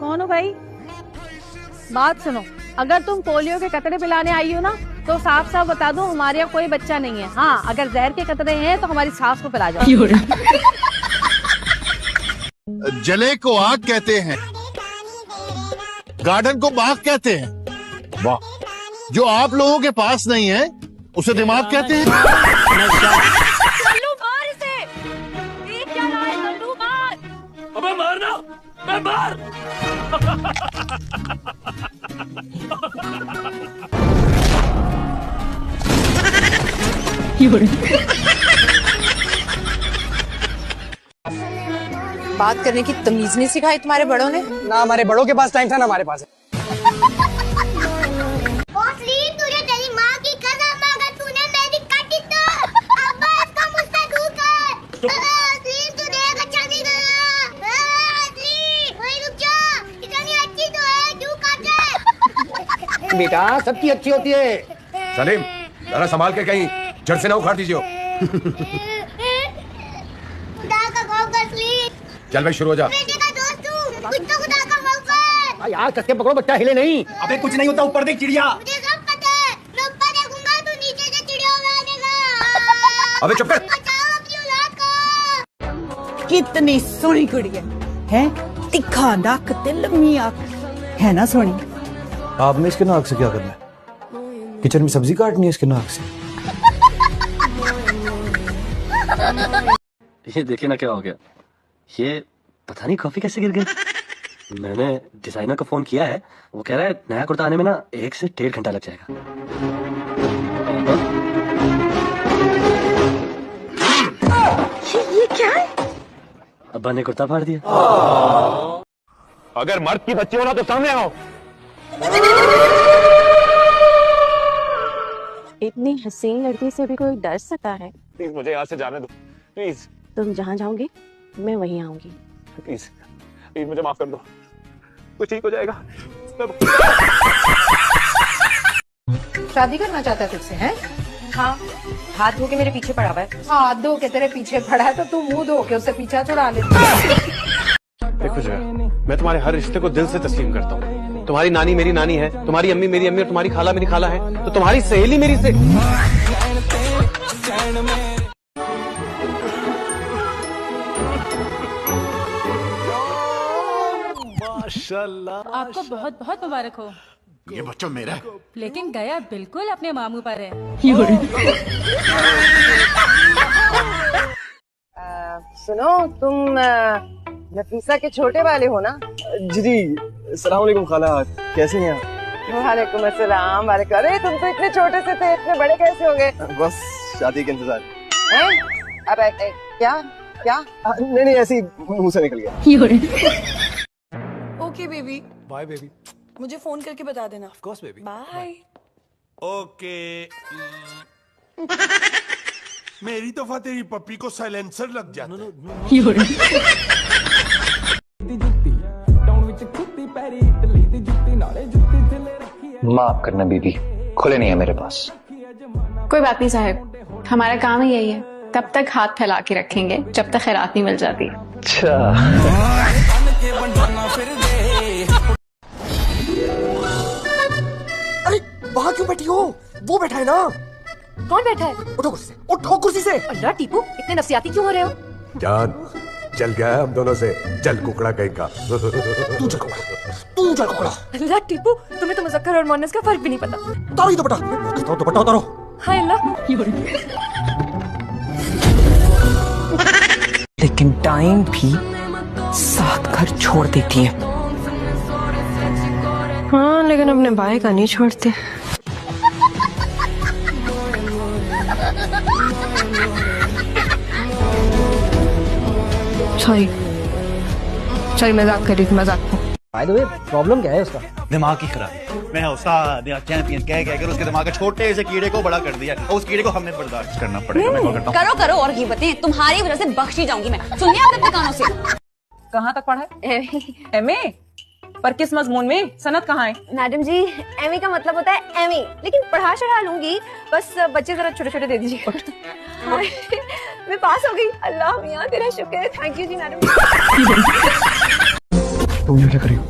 कौन हो भाई? बात सुनो, अगर तुम पोलियो के कतरे पिलाने आई हो ना तो साफ साफ बता दो हमारे यहाँ कोई बच्चा नहीं है। हाँ, अगर जहर के कतरे हैं तो हमारी सास को पिला जाओ। जले को आग कहते हैं, गार्डन को बाग कहते हैं। वाह, जो आप लोगों के पास नहीं है उसे दिमाग कहते हैं। लल्लू मार इसे। ये क्या रहा है? लल्लू मार। अबे मारना, मैं मार। बात करने की तमीज नहीं सिखाई तुम्हारे बड़ों ने? ना हमारे बड़ों के पास टाइम था ना हमारे पास है। तुझे तेरी माँ की कसम, अगर तूने मेरी काटी तो अब्बा इसका मुझसे दूर कर। तू देख अच्छा नहीं गया। वही रुक जा, इतनी अच्छी तो है, क्यों काटे? बेटा सबकी अच्छी होती है। सलीम, जरा संभाल के कहीं जड़ से ना उखाड़ दीजिए। खुदा का खौफ कर सलीम। चल भाई शुरू हो जा। बेटे का दोस्त हूँ, कुछ तो खुदा का खौफ कर। यार कसके पकड़ो, बच्चा हिले नहीं। अबे कुछ नहीं होता, ऊपर देख चिड़िया। मुझे सब पता है, मैं ऊपर देखूंगा, तू नीचे से चिड़ियों में आनेगा। अबे चुप कर। बचाओ अपनी औलाद को। कितनी सोहनी कुड़ी है, तिखा नक ते लम्मी आंख है ना सोहनी। आपने इसके नाक से क्या करना है? किचन में सब्जी काटनी है इसके नाक से। ये देखिए ना क्या हो गया। ये पता नहीं कॉफी कैसे गिर गई। मैंने डिजाइनर को फोन किया है, वो कह रहा है नया कुर्ता आने में ना 1 से 1.5 घंटा लग जाएगा। ये क्या है? अब्बा ने कुर्ता फाड़ दिया। अगर मर्द की बच्ची हो ना तो सामने आओ। इतनी हसीन लड़की से भी कोई डर सकता है? प्लीज मुझे यहाँ से जाने दो, प्लीज तुम जहाँ जाओगे मैं वहीं आऊंगी। प्लीज प्लीज मुझे माफ कर दो, कुछ ठीक हो जाएगा। शादी करना चाहता है तुझसे? है हाँ, हाथ धो के मेरे पीछे पड़ा हुआ है। हाथ धो के तेरे पीछे पड़ा है तो तू मुंह धो के उससे पीछा छुड़ा ले। देखो जरा, मैं तुम्हारे हर रिश्ते को दिल से तस्लीम करता हूँ। तुम्हारी नानी मेरी नानी है, तुम्हारी अम्मी मेरी अम्मी और तुम्हारी खाला मेरी खाला है, तो तुम्हारी सहेली मेरी से। माशाल्लाह। आपको बहुत बहुत मुबारक हो। ये बच्चा मेरा है, लेकिन गया बिल्कुल अपने मामू पर है। सुनो, तुम नफीसा के छोटे वाले हो ना? जी सलाम अलैकुम खाला, कैसे हैं आप? वालेकुम अस्सलाम। वालेकुम। अरे तुम तो इतने छोटे से थे, इतने बड़े कैसे हो गए? बस शादी के इंतजार। हैं? अब क्या क्या? नहीं ऐसे ही मुंह से निकल गया। Okay baby, bye baby. मुझे फोन करके बता देना। Of course baby. Bye. Okay. मेरी दफा तेरी पप्पी को साइलेंसर लग जाता है। माफ करना बीबी, खुले नहीं है मेरे पास। कोई बात नहीं साहब, हमारा काम ही यही है। तब तक हाथ फैला के रखेंगे जब तक खैरात नहीं मिल जाती। अच्छा। अरे वहाँ क्यों बैठी हो? वो बैठा है ना। कौन बैठा है? उठो कुर्सी से, उठो कुर्सी से। अल्लाह टीपू, इतने नफसियाती क्यों हो रहे हो? जान चल गया है हम दोनों से, चल कुकड़ा कहीं का। तू चल कुकड़ा, तू चल कुकड़ा। अल्लाह टीपू, तुम्हें तो मुज़क्कर और मुअन्नस का फर्क भी नहीं पता। उतारो ये दुपट्टा, दुपट्टा उतारो। हाय अल्लाह। लेकिन टाइम भी साथ घर छोड़ देती है। हाँ, लेकिन अपने भाई का नहीं छोड़ते। सॉरी मजाक कर रही थी, मजाक। बाय द वे, प्रॉब्लम क्या है उसका? दिमाग की खराबी। मैं उस्ताद या चैंपियन कह कर उसके दिमाग के छोटे से कीड़े को बड़ा कर दिया और उस कीड़े को हमने बर्दाश्त करना पड़ेगा। मैं कॉल करता हूं। करो करो और कीमतें, तुम्हारी वजह से बख्शी जाऊंगी मैं। सुनिए आपने अपने कानों से। कहाँ तक पढ़ा है? एमए। पर किस मजमून में? सनद कहाँ है? मैडम जी, एमी का मतलब होता है एमी, लेकिन पढ़ा चढ़ा लूंगी, बस बच्चे जरा छोटे छोटे दे दीजिए। मैं पास हो गई। अल्लाह मियाँ तेरा शुक्र है। Thank you ji madam. तुम क्या कर रही हो?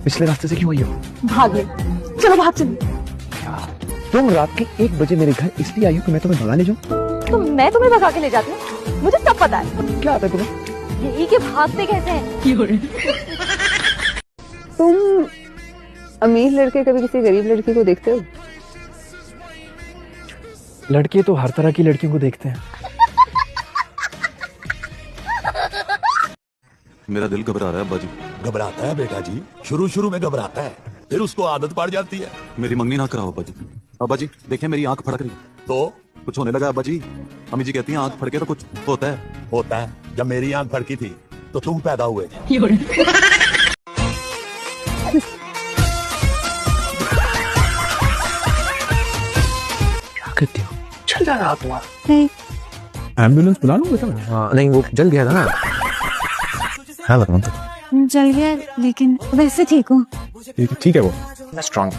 पिछले रास्ते से क्यों आई हो? भाग ले, चलो भाग चलो। तुम रात के 1 बजे मेरे घर इसलिए आई हो कि मैं तुम्हें भगा ले जाऊं? तो मैं तुम्हें भगा के ले जाती हूँ, मुझे सब पता है। क्या आता है तुम्हें? यही कि भागते कैसे हैं। तुम अमीर लड़के कभी किसी गरीब लड़की को देखते हो? लड़के तो हर तरह की लड़कियों को देखते हैं। मेरा दिल घबरा रहा है अब्बा जी। घबराता है बेटा जी, शुरू में घबराता है, फिर उसको आदत पड़ जाती है। मेरी मंगनी ना कराओ अब्बा जी। अब्बा जी देखें मेरी आंख फड़क रही है। तो कुछ होने लगा अब्बा जी। अम्मी जी कहती हैं आंख फड़के तो कुछ होता है। होता है, जब मेरी आंख फड़की थी तो तुम पैदा हुए थे। क्या करती हो? चल जा रहा तुम्हारा। नहीं, एम्बुलेंस बुला लूं बेटा? हाँ नहीं, वो जल गया था ना। हाँ बताओ तो। जल गया लेकिन वैसे ठीक हूँ। ठीक है वो स्ट्रांग।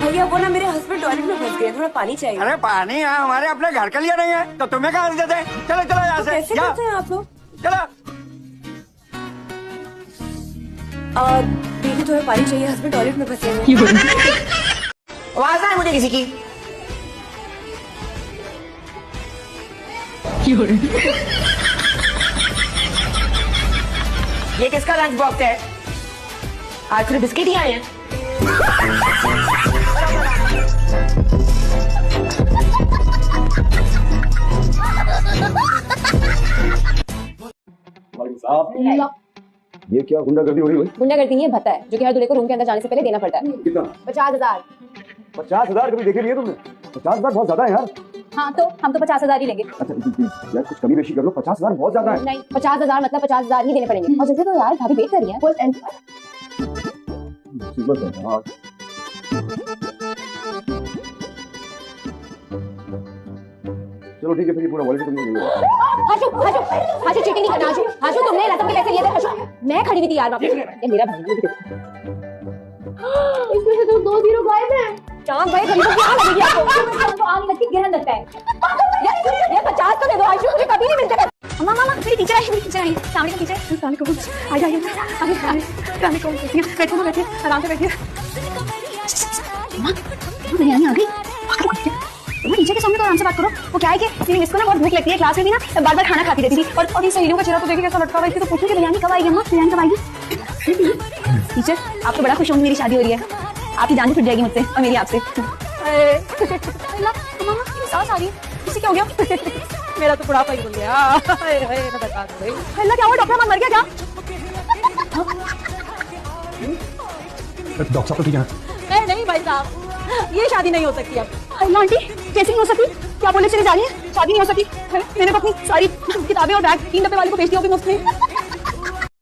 भैया वो ना मेरे हस्बैंड टॉयलेट में फंस गए, थोड़ा पानी चाहिए। अरे पानी यहाँ हमारे अपने घर के लिए नहीं है तो तुम्हें कहाँ से देते हैं? चलो चलो यहाँ से। कैसे करते हैं आप लोग? चलो। दीदी थोड़ा पानी चाहिए, हस्बैंड टॉयलेट में फंसे हैं। आवाज आए मुझे किसी की। ये किसका लंच बॉक्स है? आज थोड़े बिस्किट ही आए हैं। ये क्या गुंडागर्दी हो रही है? गुंडागर्दी नहीं है, भत्ता है जो कि हर दूल्हे को रूम के अंदर जाने से पहले देना पड़ता है। कितना? 50,000। 50,000 कभी देखे नहीं है तुमने? 50,000 बहुत ज्यादा है यार। हाँ तो हम तो 50,000 ही लेंगे। अच्छा यार कुछ कमी बेशी कर लो, 50,000 बहुत ज्यादा है। नहीं 50,000 मतलब 50,000 ही देने पड़ेंगे। और जैसे तो यार भाभी वेट कर रही है। फुल एंड मुसीबत है यार। चलो ठीक है, फिर पूरा वॉलेट तुमने ले लो। हाशु चीटिंग नहीं करना। हाशु तुमने रसम के पैसे लिए थे। हाशु मैं खड़ी हुई थी यार वापस। ये मेरा भाई है। इसमें से तो 2 0 गायब है। चांद भाई गरीबों की आग लगेगी आपको। तो आग लगती गिरहन लगता है। ये 50 तो दे दो हाशु, मुझे कभी नहीं मिलते। मामा मेरी टीचर आई। सामने का टीचर। सामने को आ जाइए। बैठो ना, बैठिए आराम से बैठिए। बिरयानी आ गई। टीचर के सामने तो आराम से बात करो। वो क्या है कि इसको ना बहुत भूख लगती है, क्लास में भी ना बार बार खाना खाती रहती थी। और ये सहेलियों का चेहरा तो देखिए कैसा लटका हुआ है। तो पूछूं कि बिरयानी कब आएगी अम्मा? बिरयानी कब आएगी? टीचर आप तो बड़ा खुश होंगे, मेरी शादी हो रही है। आपकी जान छूट जाएगी मुझसे और मेरी आपसे। सास आ रही है, किसी क्या हो गया? मेरा तो बुढ़ापा ही बोल गया। अल्लाह क्या हुआ? डॉक्टर मर गया क्या? डॉक्टर साहब तो ठीक है। नहीं भाई साहब, ये शादी नहीं हो सकती अब। अल्लाह आंटी कैसे नहीं हो सकती? क्या बोले चली जा रही है? शादी नहीं हो सकती। मैंने तो अपनी सारी किताबें और बैग 3 डब्बे वाले को बेच दिया मुफ्त में।